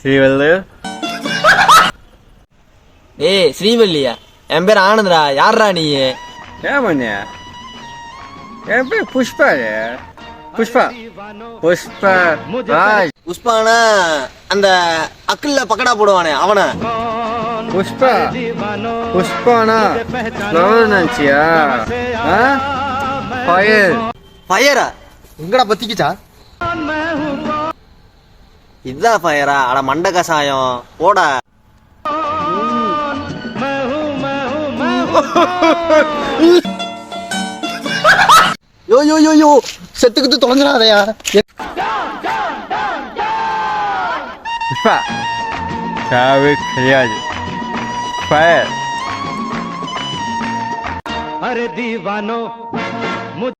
ஸ்ரீவல்லு. ஏய் ஸ்ரீவல்லியா, என் பேர் ஆனந்தரா. யார்ரா நீ? ஏன் பண்ணியா? என் பேர் புஷ்பா. புஷ்பா புஷ்பா ராஜ். புஷ்பானா அந்த அக்கில்ல பக்கடா போடுவானே அவன? புஷ்பா புஷ்பானா லவர் நினைச்சியா? ஃபயர். ஃபயரா? எங்கடா பத்திக்கிச்சா? இதுதான் ஃபயரா? அட மண்ட கசாயம் போடா. யோ யோ யோ யோ, செத்துக்கிட்டு தொலைஞ்சிடாதயா. புஷ்பா சாவு கிடையாது. ஃபயர். अरे दीवानो